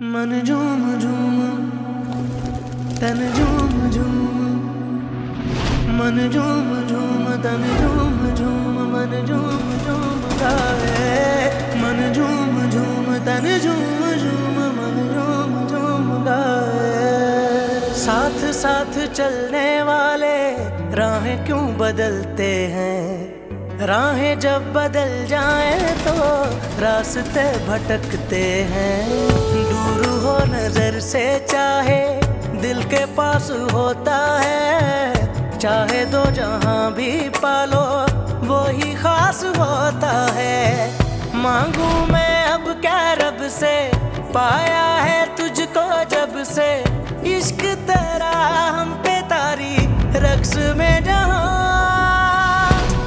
मन झूम झूम तन झूम झूम, मन झूम झूम तन झूम झूम, मन झूम झूम गाए। मन झूम झूम तन झूम झूम, मन झूम झूम गाए। साथ साथ चलने वाले राहें क्यों बदलते हैं, राहें जब बदल जाएं तो रास्ते भटकते हैं। दूर हो नजर से चाहे दिल के पास होता है, चाहे दो जहां भी पालो वो ही खास होता है। मांगू मैं अब क्या रब से, पाया है तुझको जब से, इश्क तेरा हम पे तारी रक्स में जहां।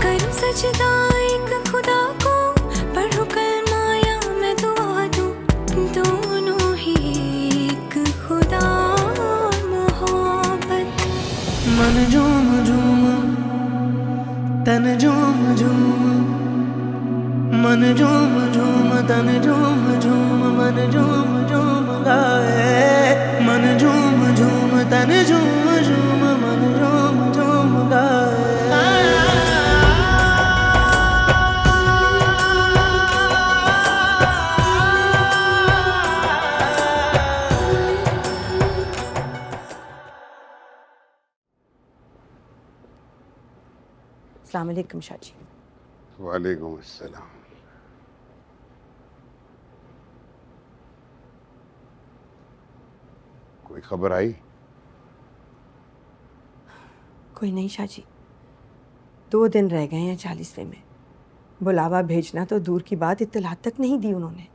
करूं सजदा एक खुदा को, पढ़ूं कलमा या मैं दुआ दूं, दोनों ही एक खुदा और मोहब्बत। मन झूम झूम तन झूम झूम, मन झूम झूम तन झूम झूम, मन झूम झूम गाए। मन झूम झूम तन झूम झूम, मन झूम झूम गाए। अस्सलाम वालेकुम शाह जी। वालेकुम अस्सलाम। कोई खबर आई? कोई नहीं शाह जी, 2 दिन रह गए हैं 40वें में। बुलावा भेजना तो दूर की बात, इत्तलात तक नहीं दी उन्होंने।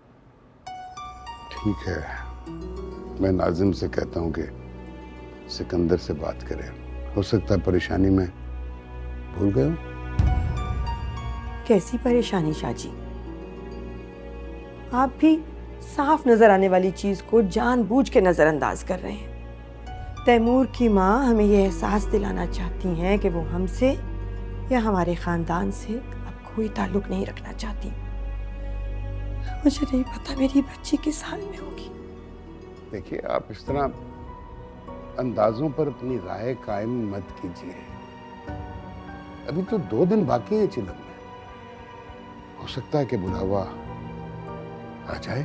ठीक है, मैं नाजिम से कहता हूँ कि सिकंदर से बात करे। हो सकता है परेशानी में भूल गए हो। कैसी परेशानी शाह जी, आप भी साफ नजर आने वाली चीज को जानबूझ के नजरअंदाज कर रहे हैं। तैमूर की माँ हमें यह एहसास दिलाना चाहती हैं कि वो हमसे या हमारे खानदान से अब कोई ताल्लुक नहीं रखना चाहती। मुझे नहीं पता मेरी बच्ची किस हाल में होगी। देखिए, आप इस तरह अंदाजों पर अपनी राय कायम मत कीजिए। अभी तो 2 दिन बाकी है चिलम में। हो सकता है कि बुलावा आ जाए।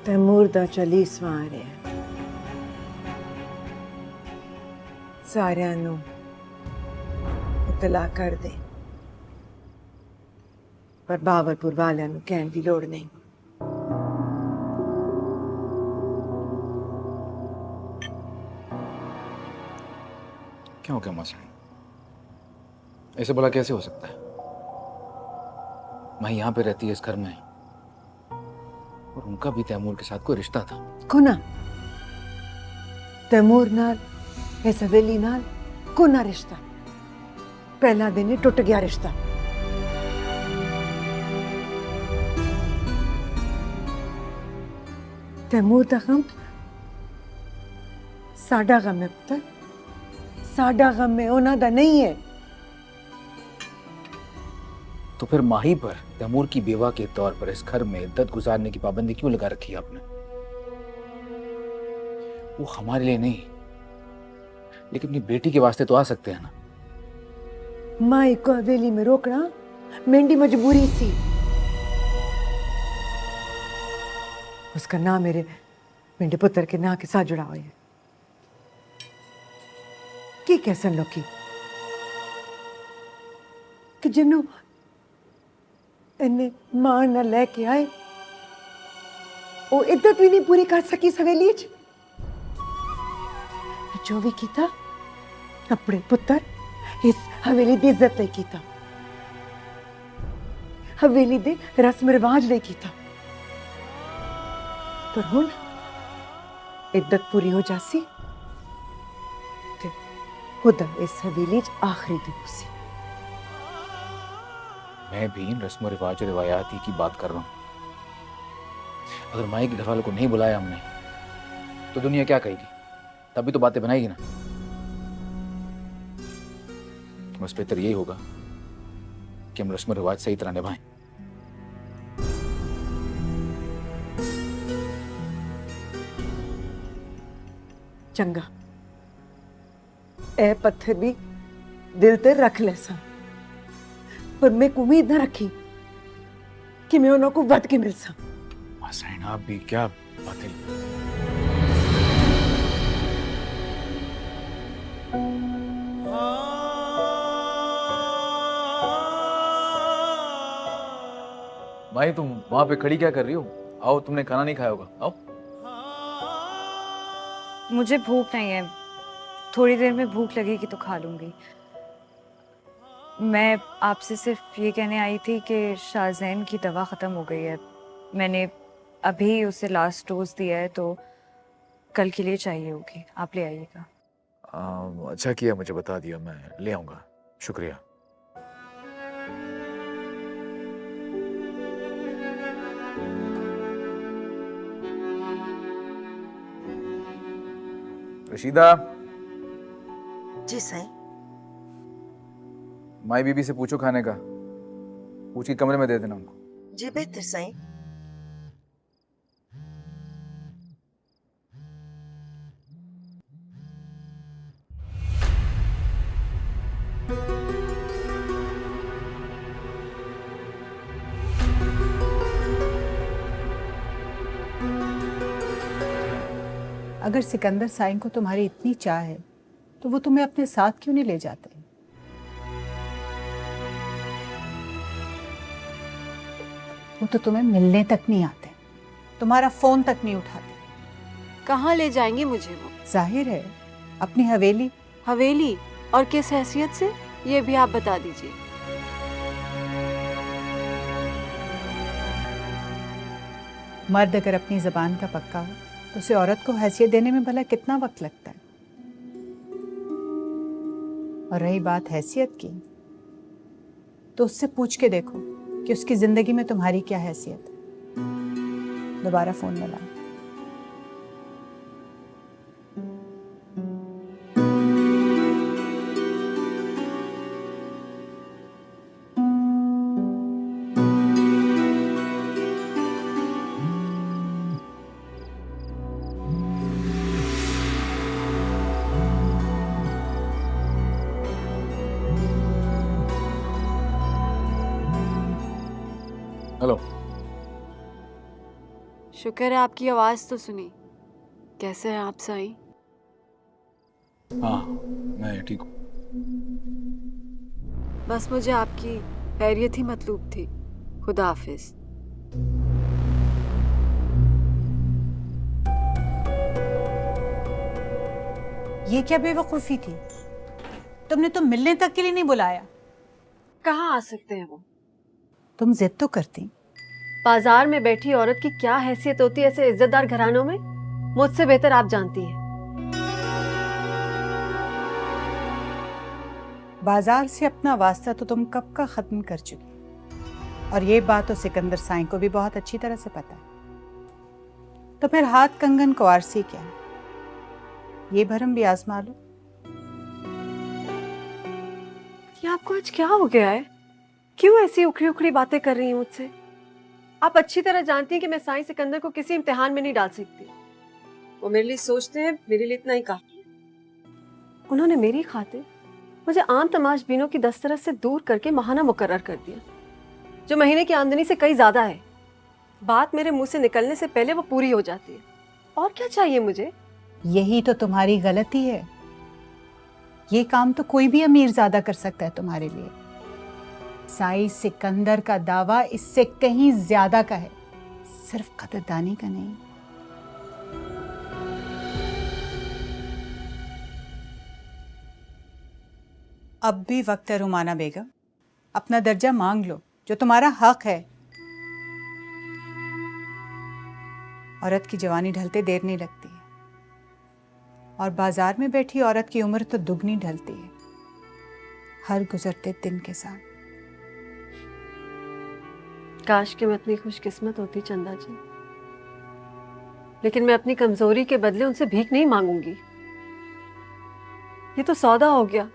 तैमूर दा 40वां आ रहा है। सारिਆਂ ਨੂੰ इतला कर दे, पर बावरपुर वालिਆਂ ਨੂੰ ਕਹਿਣ ਦੀ ਲੋੜ नहीं। क्या हो गया मसला? ऐसे बोला कैसे हो सकता है? मैं यहाँ पे रहती है इस घर में, और उनका भी तैमूर के साथ कोई रिश्ता था। कुना तैमूर नाल इस हवेली नाल कुना रिश्ता, पहला दिन ही टूट गया रिश्ता। तैमूर दा गम साडा गम है पुत्र, साडा गम है, उन्हां दा नहीं है। तो फिर माही पर तैमूर की बेवा के तौर पर इस घर में इद्दत गुजारने की पाबंदी क्यों लगा रखी है आपने? वो हमारे लिए नहीं, लेकिन अपनी बेटी के वास्ते तो आ सकते हैं ना। माई को हवेली में रोकना मेरी मजबूरी सी। उसका नाम मेरे पुत्र के नाम के साथ जुड़ा हुआ है। की कैसन लोकी कि जिन्हों इन्हें मां न लेके आए, वो इद्दत भी नहीं पूरी कर सकी हवेली च। जो भी कीता अपने पुत्र इस हवेली की इज्जत नहीं कीता, हवेली दे रस्म रिवाज नहीं कीता। पर हुण इद्दत पूरी हो जासी ते खुदा इस हवेली च आखिरी दिन सी। मैं भी इन रस्म रिवाज रिवायात की बात कर रहा हूँ। अगर माई के घर वालों को नहीं बुलाया हमने तो दुनिया क्या कहेगी? तभी तो बातें बनाएगी ना। बस बेहतर यही होगा कि हम रस्म रिवाज सही तरह निभाएं। चंगा ए पत्थर भी दिल ते रख ले सा, पर मैं उम्मीद न रखी कि मैं उन्हों को वध के मिल सा। हसैन आप भी क्या बातें। भाई तुम वहां पे खड़ी क्या कर रही हो? आओ, तुमने खाना नहीं खाया होगा, आओ। मुझे भूख नहीं है, थोड़ी देर में भूख लगेगी तो खा लूंगी। मैं आपसे सिर्फ ये कहने आई थी कि शाहजैन की दवा ख़त्म हो गई है। मैंने अभी उसे लास्ट डोज दिया है, तो कल के लिए चाहिए होगी, आप ले आइएगा। अच्छा किया मुझे बता दिया, मैं ले आऊंगा, शुक्रिया। रशीदा, जी साईं। माई बीबी से पूछो खाने का, पूछ के कमरे में दे देना उनको। जी बेहतर साईं। अगर सिकंदर साईं को तुम्हारी इतनी चाह है तो वो तुम्हें अपने साथ क्यों नहीं ले जाते? वो तो तुम्हें मिलने तक नहीं आते, तुम्हारा फोन तक नहीं उठाते। कहाँ ले जाएंगे मुझे वो? जाहिर है अपनी हवेली। हवेली? और किस हैसियत से, ये भी आप बता दीजिए। मर्द अगर अपनी जबान का पक्का हो तो उसे औरत को हैसियत देने में भला कितना वक्त लगता है। और रही बात हैसियत की, तो उससे पूछ के देखो कि उसकी जिंदगी में तुम्हारी क्या हैसियत है। दोबारा फोन मिलाओ। हेलो। शुक्र है आपकी आवाज तो सुनी। कैसे हैं आप साईं? हाँ, मैं ठीक हूँ। बस मुझे आपकी खैरियत ही मतलूब थी। खुदा हाफिज। ये क्या बेवकूफ़ी थी? तुमने तो मिलने तक के लिए नहीं बुलाया। कहाँ आ सकते हैं वो? तुम जिद तो करती। बाजार में बैठी औरत की क्या हैसियत होती है ऐसे इज्जतदार घरानों में, मुझसे बेहतर आप जानती हैं। बाजार से अपना वास्ता तो तुम कब का खत्म कर चुकी, और ये बात तो सिकंदर साईं को भी बहुत अच्छी तरह से पता है। तो फिर हाथ कंगन को आरसी क्या, ये भरम भी आजमा लो। ये आपको आज क्या हो गया है? क्यों ऐसी उखड़ी उखड़ी बातें कर रही हैं मुझसे? आप अच्छी तरह जानती हैं कि मैं साईं सिकंदर को किसी इम्तिहान में नहीं डाल सकती। वो मेरे लिए सोचते हैं, मेरे लिए इतना ही काफी है। उन्होंने मेरी खातिर मुझे आम तमाशबीनों की दस्तरस से दूर करके महाना मुकर्रर कर दिया, जो महीने की आमदनी से कई ज्यादा है। बात मेरे मुंह से निकलने से पहले वो पूरी हो जाती है। और क्या चाहिए मुझे? यही तो तुम्हारी गलती है। ये काम तो कोई भी अमीरजादा कर सकता है तुम्हारे लिए। साईं सिकंदर का दावा इससे कहीं ज्यादा का है, सिर्फ कदरदानी का नहीं। अब भी वक्त है रुमाना बेगम, अपना दर्जा मांग लो, जो तुम्हारा हक है। औरत की जवानी ढलते देर नहीं लगती है, और बाजार में बैठी औरत की उम्र तो दुगनी ढलती है हर गुजरते दिन के साथ। काश कि मैं इतनी खुशकिस्मत होती चंदा जी, लेकिन मैं अपनी कमजोरी के बदले उनसे भीख नहीं मांगूंगी। ये तो सौदा हो गया।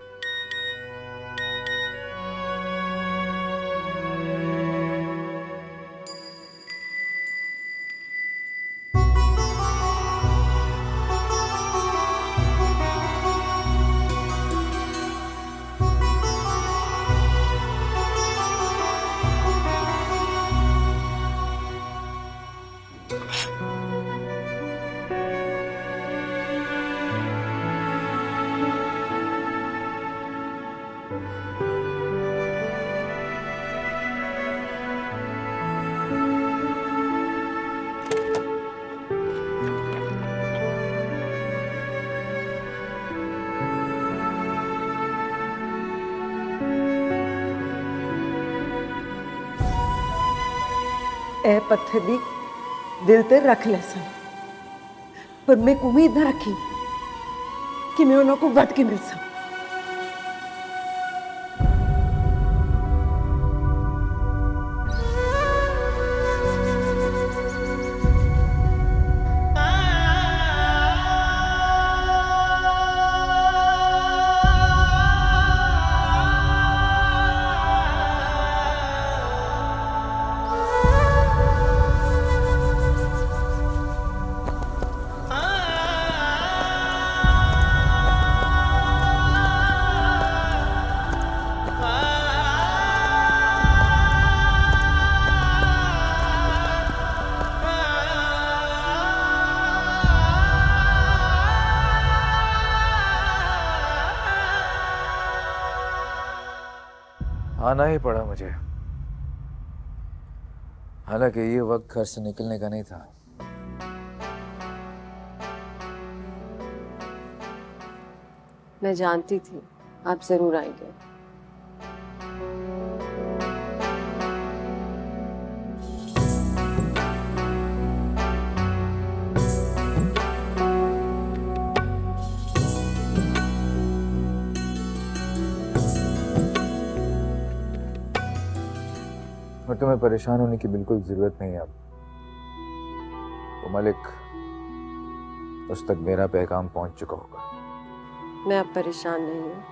ए पत्थर भी दिल ते रख ले सन, पर मैं उम्मीद न रखी कि मैं उन्हों को वट के मिल सकूं। आना ही पड़ा मुझे, हालांकि ये वक्त घर से निकलने का नहीं था। मैं जानती थी आप जरूर आएंगे। और तुम्हें परेशान होने की बिल्कुल जरूरत नहीं है। अब तो मलिक उस तक मेरा पैगाम पहुंच चुका होगा। मैं अब परेशान नहीं हूँ,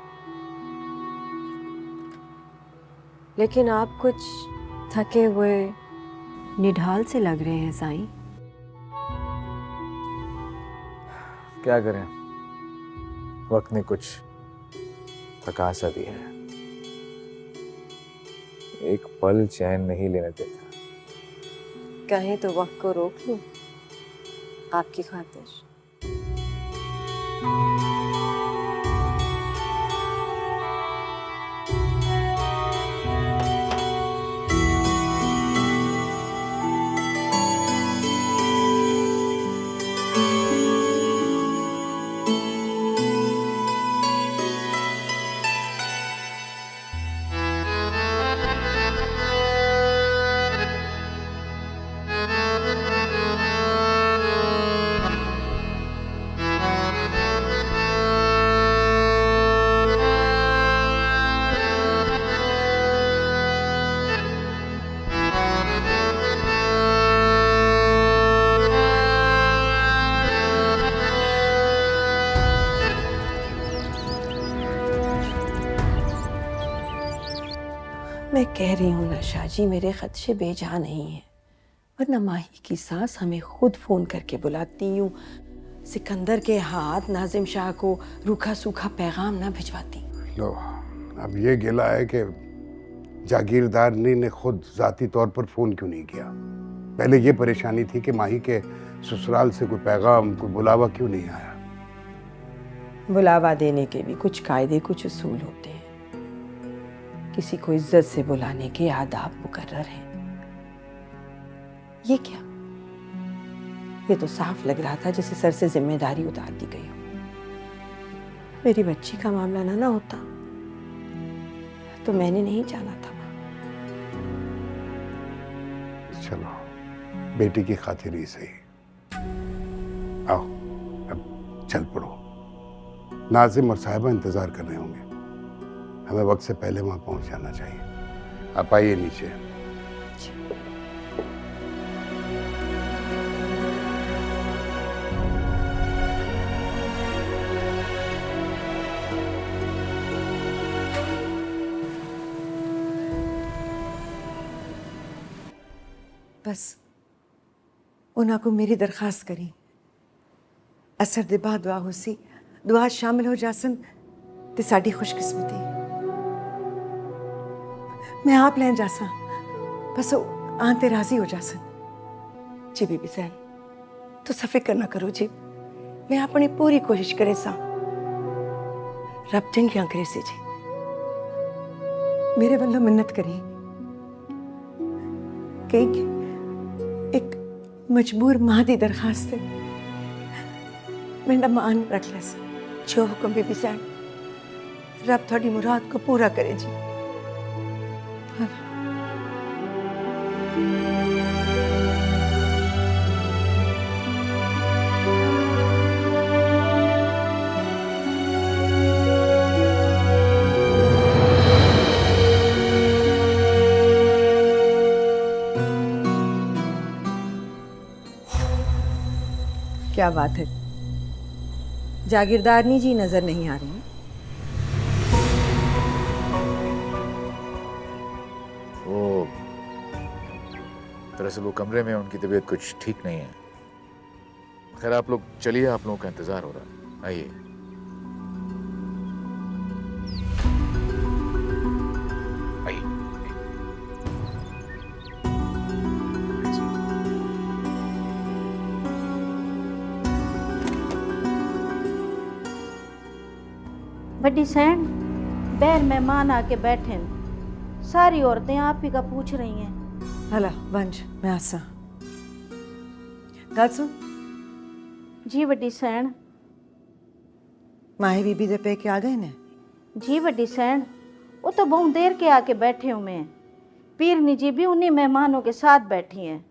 लेकिन आप कुछ थके हुए निढाल से लग रहे हैं साईं। क्या करें, वक्त ने कुछ थका सा दिया है, एक पल चैन नहीं लेने देता। कहीं तो वक्त को रोक लूं आपकी खातिर। मैं कह रही हूँ ना शाहजी, मेरे खदशे बेजा नहीं है, वरना माही की सास हमें खुद फोन करके बुलाती हूँ, सिकंदर के हाथ नाजिम शाह को रूखा सूखा पैगाम ना भिजवाती। लो, अब ये गिला है कि जागीरदारनी ने खुद जाती तौर पर फोन क्यों नहीं किया। पहले ये परेशानी थी कि माही के ससुराल से कोई पैगाम, कोई बुलावा क्यों नहीं आया। बुलावा देने के भी कुछ कायदे, कुछ उसूल होते हैं। किसी को इज्जत से बुलाने के आदाब मुकर्रर हैं। ये क्या, ये तो साफ लग रहा था जैसे सर से जिम्मेदारी उतार दी गई हो। मेरी बच्ची का मामला ना होता तो मैंने नहीं जाना था। चलो, बेटी की खातिर ही सही। आओ अब चल पड़ो, नाजिम और साहिबा इंतजार कर रहे होंगे, हमें वक्त से पहले वहां पहुंच जाना चाहिए। आप आइए नीचे। बस उन्हां को मेरी दरखास्त करी असर दे बाद दुआ होसी दुआ शामिल हो जासन ते साडी खुशकिस्मती मैं आप लैन जासा बस आं ते राजी हो जासन जी बीबी सैन तुसा फिक्र ना करो जी मैं अपनी पूरी कोशिश करे सा रब चंगियां करे सी जी मेरे वालों मिन्नत करी कि एक मजबूर मां दी दरखास्त है मैं मान रख लस जो हुक्म बीबी सैन रब थोड़ी मुराद को पूरा करे जी क्या बात है जागीरदारनी जी नजर नहीं आ रही वो दरअसल वो कमरे में उनकी तबीयत कुछ ठीक नहीं है। खैर आप लोग चलिए, आप लोगों का इंतजार हो रहा है, आइए। बड़ी सैन बैर मेहमान आके बैठे हैं, सारी औरतें आप ही का पूछ रही हैं। हला बंज मैं आसा गल सुन जी वड्डी सैन। माहे बीबी दे पे के आ गए ने जी वड्डी सैन वो तो बहुत देर के आके बैठे हुए हैं। पीरनी जी भी उन्हीं मेहमानों के साथ बैठी हैं।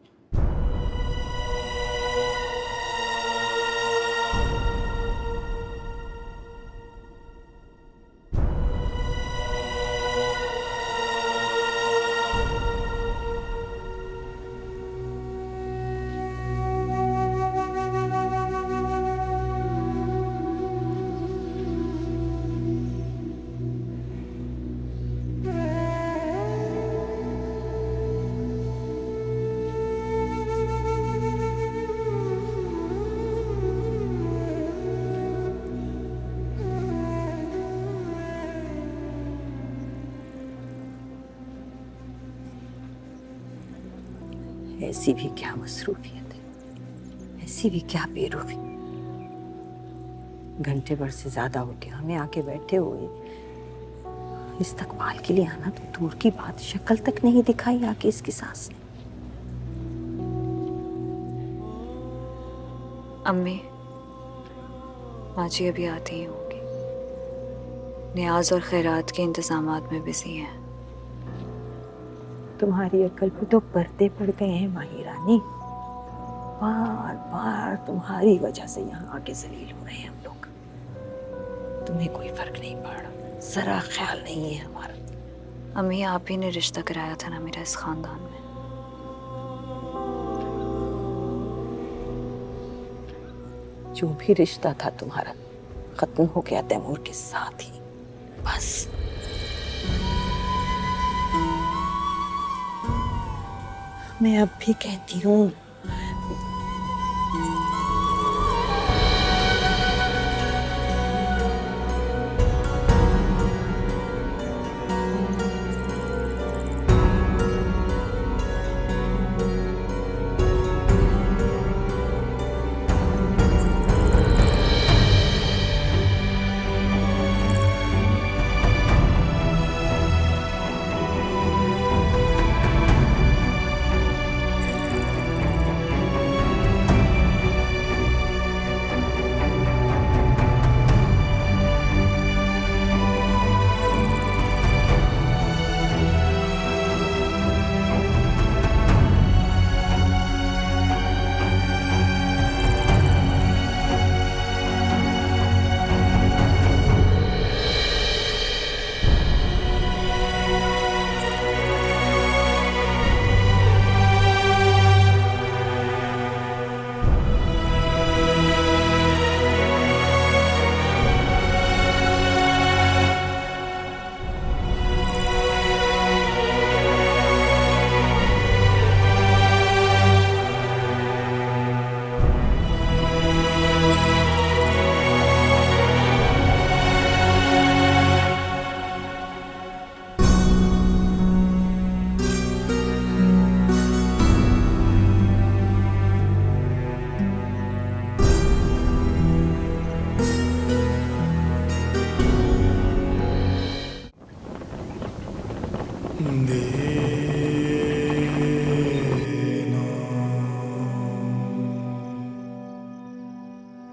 ऐसी भी क्या मसरूफियत है, ऐसी भी क्या बेरूफी। घंटे भर से ज्यादा हो गया हमें आके बैठे हुए, इस्तकबाल के लिए आना तो दूर की बात, शक्ल तक नहीं दिखाई आके इसकी सास ने। अम्मी माँ जी अभी आती ही होंगी, न्याज और खैरात के इंतजामात में बिजी हैं। तुम्हारी अकल पे तो पर्दे पड़ गए हैं माही रानी, बार बार तुम्हारी वजह से यहाँ आके जलील हो रहे हैं हम लोग। तुम्हें कोई फर्क नहीं पड़ रहा, जरा ख्याल नहीं है हमारा। अम्मी आप ही ने रिश्ता कराया था ना मेरा इस खानदान में। जो भी रिश्ता था तुम्हारा खत्म हो गया तैमूर के साथ ही, बस। मैं अब भी कहती हूँ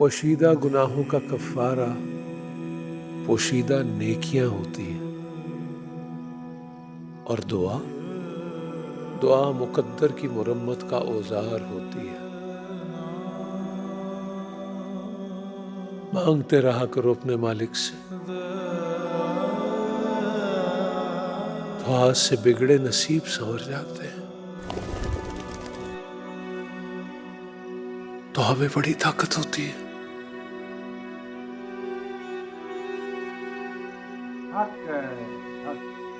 पोशीदा गुनाहों का कफ़ारा पोशीदा नेकियां होती हैं, और दुआ दुआ मुकद्दर की मुरम्मत का औजार होती है। मांगते रहा करो अपने मालिक से, दुआ से बिगड़े नसीब संवर जाते हैं। दुआ में बड़ी ताकत होती है।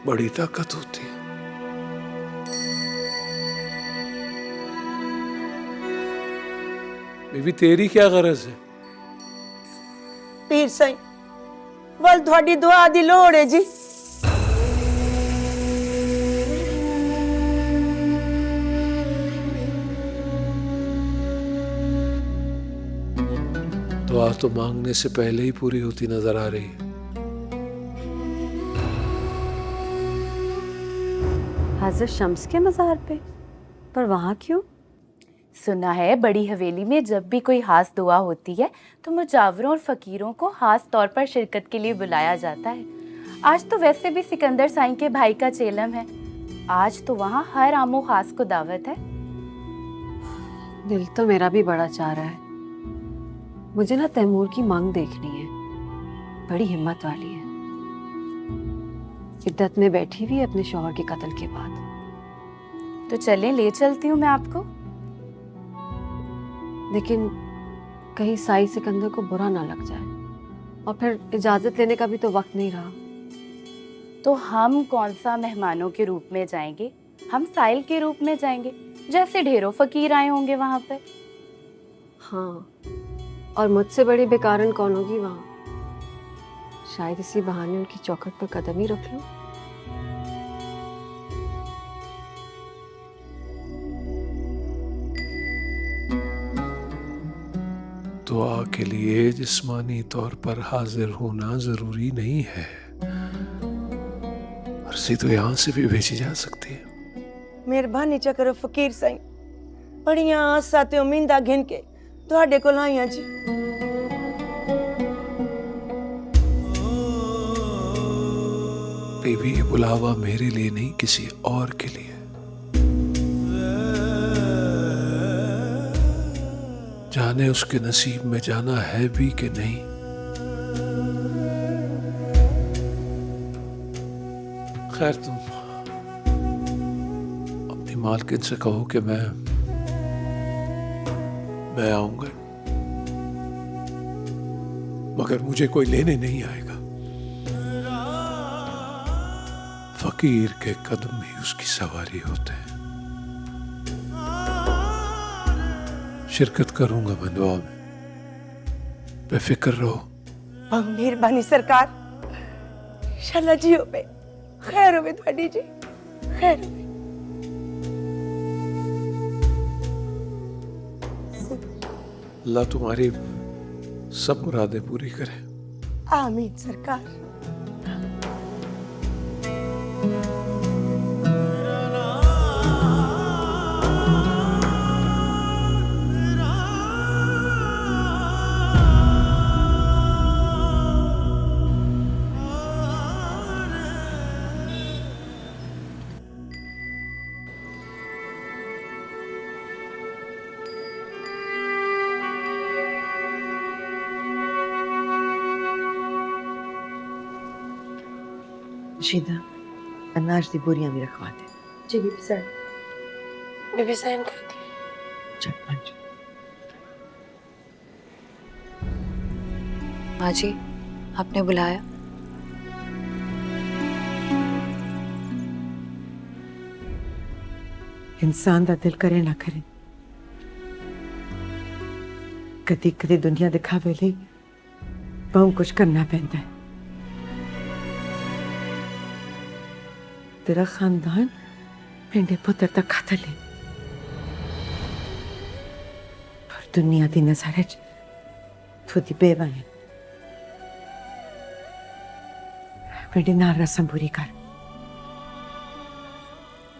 बड़ी ताकत होती है। बीबी तेरी क्या गरज है? पीर साईं, वल थोड़ी दुआ दी लोड़ है जी। दुआ तो मांगने से पहले ही पूरी होती नजर आ रही है। हाजिर शम्स के मज़ार पे, पर वहाँ क्यों? सुना है बड़ी हवेली में जब भी कोई खास दुआ होती है तो मुजावरों और फ़कीरों को खास तौर पर शिरकत के लिए बुलाया जाता है। आज तो वैसे भी सिकंदर साईं के भाई का चेलम है, आज तो वहाँ हर आमो खास को दावत है। दिल तो मेरा भी बड़ा चाह रहा है। मुझे ना तैमूर की मांग देखनी है, बड़ी हिम्मत वाली है। इद्दत में बैठी हुई है अपने शौहर के कत्ल के बाद। तो चलें, ले चलती हूँ मैं आपको। लेकिन कहीं साई सिकंदर को बुरा ना लग जाए, और फिर इजाजत लेने का भी तो वक्त नहीं रहा। तो हम कौन सा मेहमानों के रूप में जाएंगे, हम साइल के रूप में जाएंगे, जैसे ढेरों फकीर आए होंगे वहां पे। हाँ, और मुझसे बड़ी बेकारन कौन होगी वहां? शायद इसी बहाने उनकी चौखट पर कदम ही रख लूं। दुआ के लिए जिस्मानी तौर पर हाजिर होना जरूरी नहीं है, अर्जी तो यहाँ से भी भेजी जा सकती है। मेहरबानी चा करो फकीर साईं, बड़ियां आसां ते उम्मीदां घिन के तुहाडे कोल आईयां जी। बीबी ये बुलावा मेरे लिए नहीं, किसी और के लिए। जाने उसके नसीब में जाना है भी कि नहीं। खैर, तुम अपनी मालकिन से कहो कि मैं आऊंगा, मगर मुझे कोई लेने नहीं आएगा। फकीर के कदम ही उसकी सवारी होते हैं। शिरकत करूंगा मैं दुआ में, बेफिक्र रहो। मेहरबानी सरकार, शाला जी हो पे खैर होवे थोड़ी जी, खैर होवे। अल्लाह तुम्हारी सब मुरादें पूरी करे। आमीन सरकार। शीदा, अनाज दी बोरियां भी रखवा दे। जी बीबी साहन। बीबी साहन कर दी। चल पंच। माँ जी, आपने बुलाया? इंसान दा दिल करे ना करे, कदी कदी दुनिया दिखावे ले बहुत कुछ करना पैंदा है। तेरा खानदान मेरे पुत्र तक खातर ले, और दुनिया दी नज़र च तू दी बेवा है। मेरे नाल रस्म पूरी कर,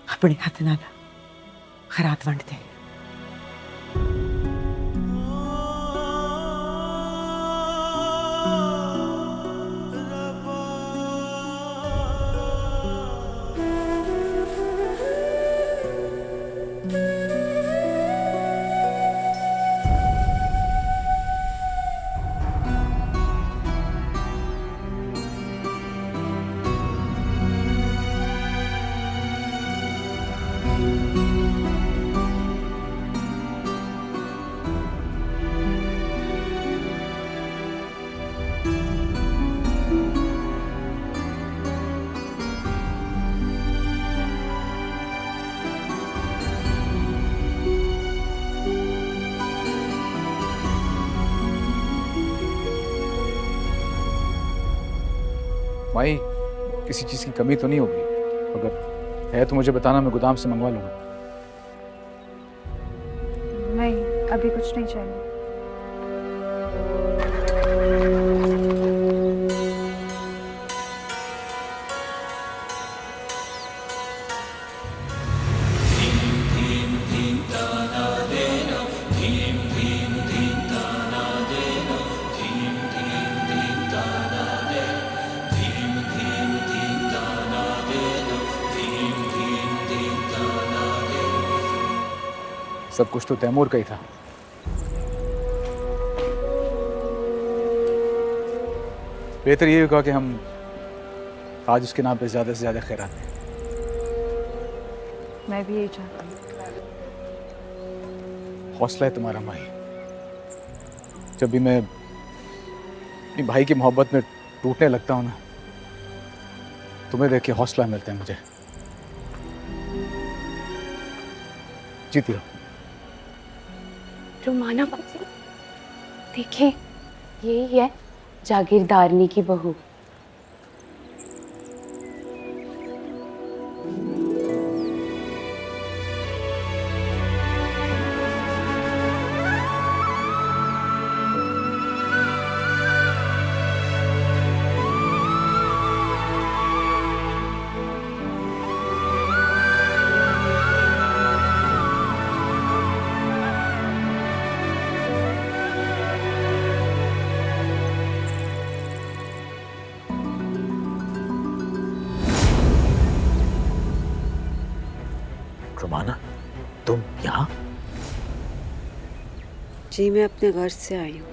अपने हाथ नाल खरात वंड दे। माई, किसी चीज़ की कमी तो नहीं होगी? अगर है तो मुझे बताना, मैं गोदाम से मंगवा लूँगा। नहीं, अभी कुछ नहीं चाहिए। सब कुछ तो तैमूर का ही था। बेहतर ये होगा कि हम आज उसके नाम पे ज़्यादा से ज़्यादा खैरात दें। मैं भी यही चाहती हूँ। हौसला है तुम्हारा माई। जब भी मैं अपनी भाई की मोहब्बत में टूटने लगता हूँ ना, तुम्हें देख के हौसला मिलता है मुझे। जीती रहो। रुमाना बाजी, देखे यही है जागीरदारनी की बहू। रुमाना, तुम यहाँ? जी, मैं अपने घर से आई हूँ।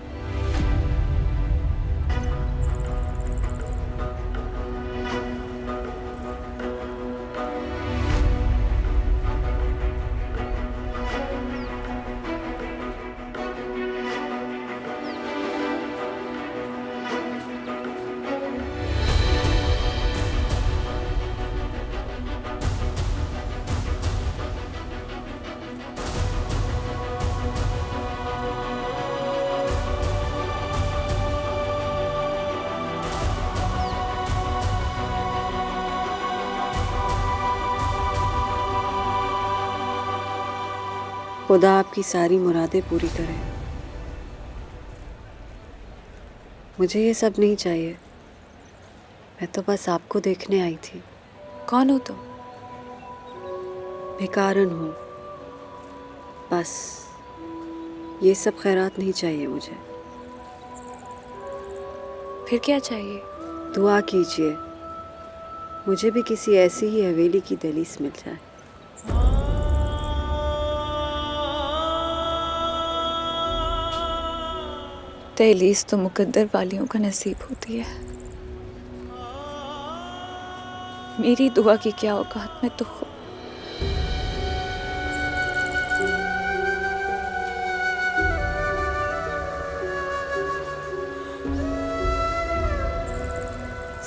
खुदा आपकी सारी मुरादें पूरी करे। मुझे ये सब नहीं चाहिए। मैं तो बस आपको देखने आई थी। कौन हो तुम? भिखारन हूँ बस। ये सब खैरात नहीं चाहिए मुझे। फिर क्या चाहिए? दुआ कीजिए मुझे भी किसी ऐसी ही हवेली की दहलीज मिल जाए। दहलीज तो मुकद्दर वालियों का नसीब होती है। मेरी दुआ की क्या औकात में तो खुद।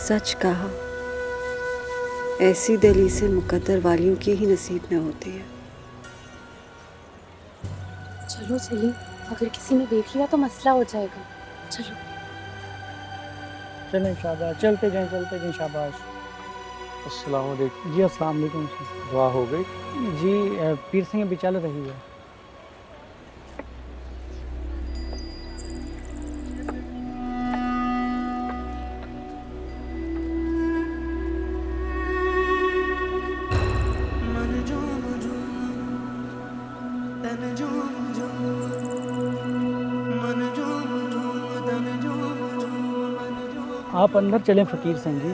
सच कहा, ऐसी दहलीज़ें मुकद्दर वालियों की ही नसीब में होती है। चलो चलिए, अगर किसी ने देख लिया तो मसला हो जाएगा। चलो चलें, शाबाश। चलते जाएं शाबाश। अस्सलाम वालेकुम। जी अस्सलाम वालेकुम। दुआ हो गई? जी पीर सिंह अभी चल रही है। आप अंदर चलें फ़कीर सिंह जी,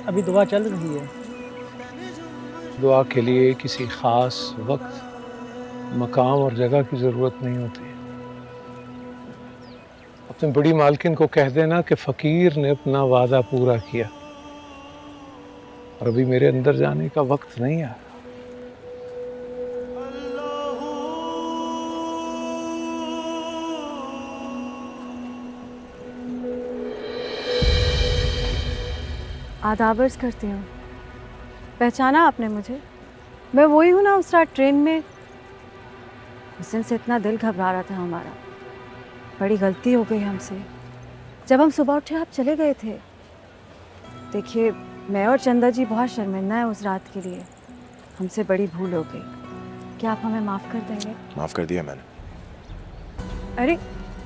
अभी दुआ चल रही है। दुआ के लिए किसी ख़ास वक्त, मकाम और जगह की ज़रूरत नहीं होती। अपनी बड़ी मालकिन को कह देना कि फ़कीर ने अपना वादा पूरा किया और अभी मेरे अंदर जाने का वक्त नहीं आया। आदाब अर्ज़ करती हूँ। पहचाना आपने मुझे? मैं वही हूँ ना उस रात ट्रेन में। उस दिन से इतना दिल घबरा रहा था हमारा। बड़ी गलती हो गई हमसे। जब हम सुबह उठे आप चले गए थे। देखिए, मैं और चंदा जी बहुत शर्मिंदा हैं उस रात के लिए। हमसे बड़ी भूल हो गई। क्या आप हमें माफ़ कर देंगे? माफ़ कर दिया मैंने। अरे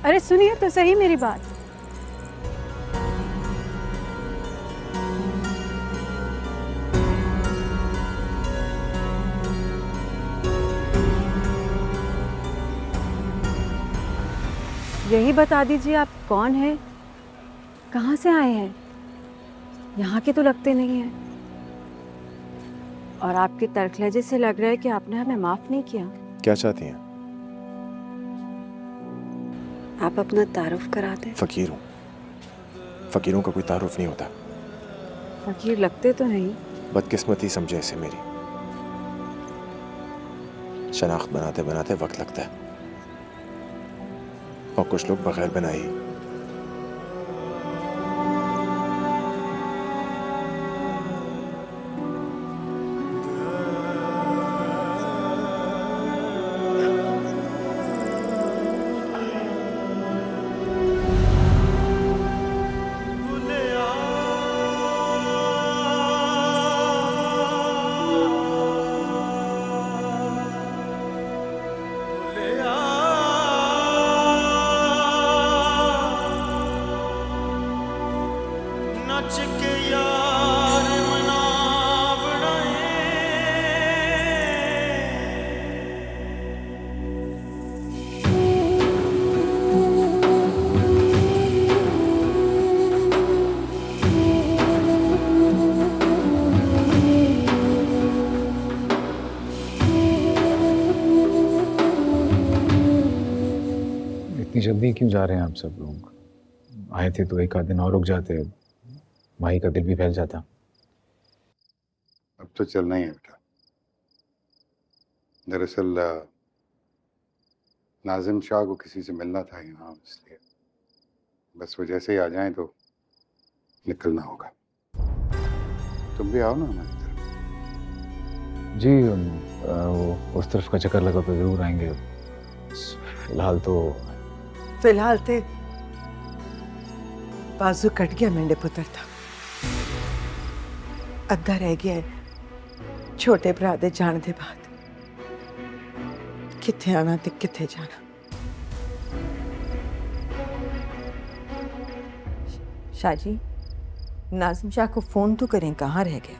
अरे सुनिए तो सही मेरी बात। यही बता दीजिए आप कौन हैं, कहाँ से आए हैं? यहाँ के तो लगते नहीं हैं। और आपके तर्क लहजे से लग रहा है कि आपने हमें माफ़ नहीं किया। क्या चाहती हैं? आप अपना तारुफ करा दें। फ़कीर हूँ। फ़कीरों का कोई तारुफ नहीं होता। फकीर लगते तो नहीं। बदकिस्मती समझे इसे मेरी। शनाख्त बनाते बनाते वक्त लगता है, और कुछ लोग बगैर बनाए ही। इतनी जल्दी क्यों जा रहे हैं आप सब लोग? आए थे तो एक आध दिन और रुक जाते, भाई का दिल भी फैल जाता। अब तो चलना ही है बेटा। दरअसल नाजिम शाह को किसी से मिलना था यहाँ, इसलिए बस वो जैसे ही आ जाएं तो निकलना होगा। तुम भी आओ ना हमारी तरफ। जी, वो उस तरफ का चक्कर लगा तो जरूर आएंगे। फिलहाल तो बाजू कट गया मेंढे पुत्र था। अद्धा रह गया है छोटे भरा दे जाने दे बाद। किथे आना ते किथे जाना। शाह जी, नाजिम शाह को फोन तो करें, कहाँ रह गए?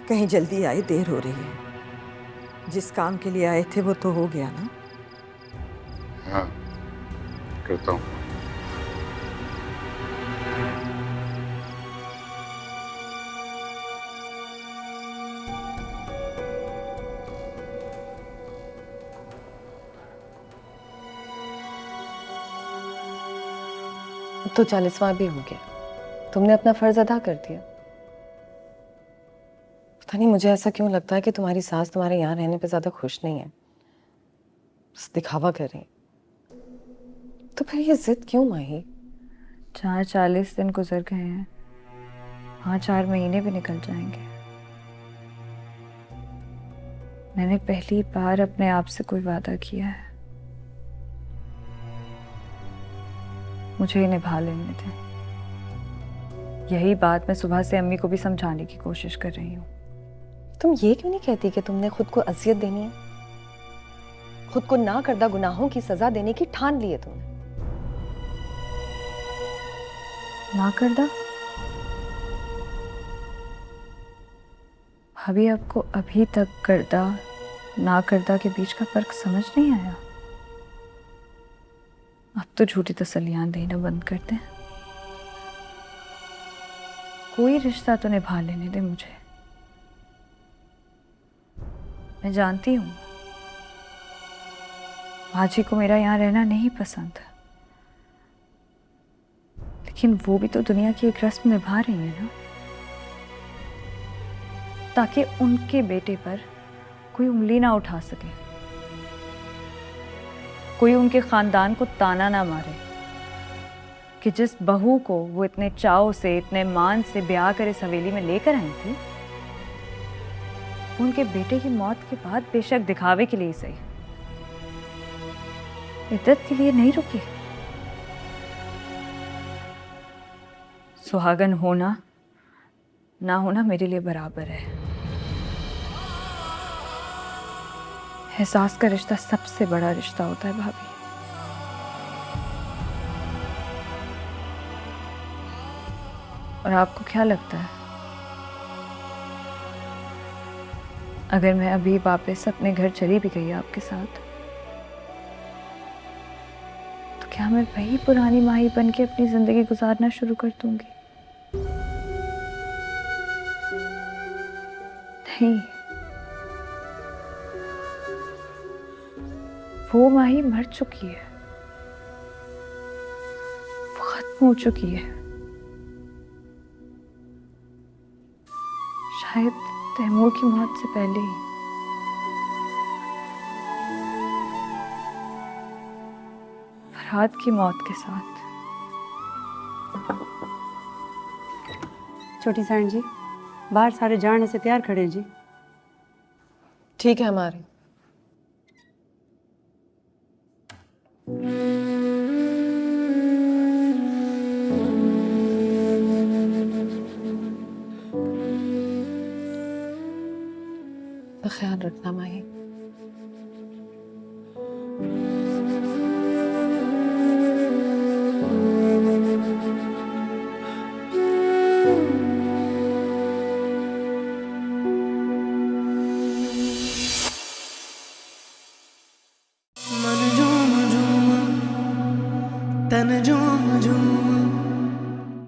कहीं जल्दी आए, देर हो रही है। जिस काम के लिए आए थे वो तो हो गया ना? हाँ, करता हूँ। तो 40वां भी हो गया। तुमने अपना फर्ज अदा कर दिया। पता नहीं मुझे ऐसा क्यों लगता है कि तुम्हारी सास तुम्हारे यहाँ रहने पे ज्यादा खुश नहीं है, बस दिखावा कर रही। तो फिर ये जिद क्यों माही? 40 दिन गुजर गए हैं, हाँ 4 महीने भी निकल जाएंगे। मैंने पहली बार अपने आप से कोई वादा किया है, मुझे निभा लेने थे। यही बात मैं सुबह से अम्मी को भी समझाने की कोशिश कर रही हूँ। तुम ये क्यों नहीं कहती कि तुमने खुद को अजियत देनी है? खुद को ना करदा गुनाहों की सजा देने की ठान ली है तुमने। ना करदा? भाभी, आपको अभी तक करदा ना करदा के बीच का फर्क समझ नहीं आया? अब तो झूठी तसल्लियां देना बंद कर दें। कोई रिश्ता तो निभा लेने दे मुझे। मैं जानती हूँ भाजी को मेरा यहाँ रहना नहीं पसंद, लेकिन वो भी तो दुनिया की एक रस्म निभा रही है ना, ताकि उनके बेटे पर कोई उंगली ना उठा सके, कोई उनके खानदान को ताना ना मारे। कि जिस बहू को वो इतने चाव से, इतने मान से ब्याह कर इस हवेली में लेकर आई थी, उनके बेटे की मौत के बाद बेशक दिखावे के लिए सही, इद्दत के लिए नहीं रुकी। सुहागन होना ना होना मेरे लिए बराबर है। एहसास का रिश्ता सबसे बड़ा रिश्ता होता है भाभी। और आपको क्या लगता है, अगर मैं अभी वापस अपने घर चली भी गई आपके साथ, तो क्या मैं वही पुरानी माही बन के अपनी जिंदगी गुजारना शुरू कर दूंगी? नहीं, वो माही मर चुकी है, वो खत्म हो चुकी है। शायद तैमूर की मौत से पहले ही। फरहाद की मौत के साथ। छोटी साइन जी, बाहर सारे जाने से तैयार खड़े हैं जी। ठीक है हमारे। ख्याल रखना माही। मन झूम झूम तन झूम झूम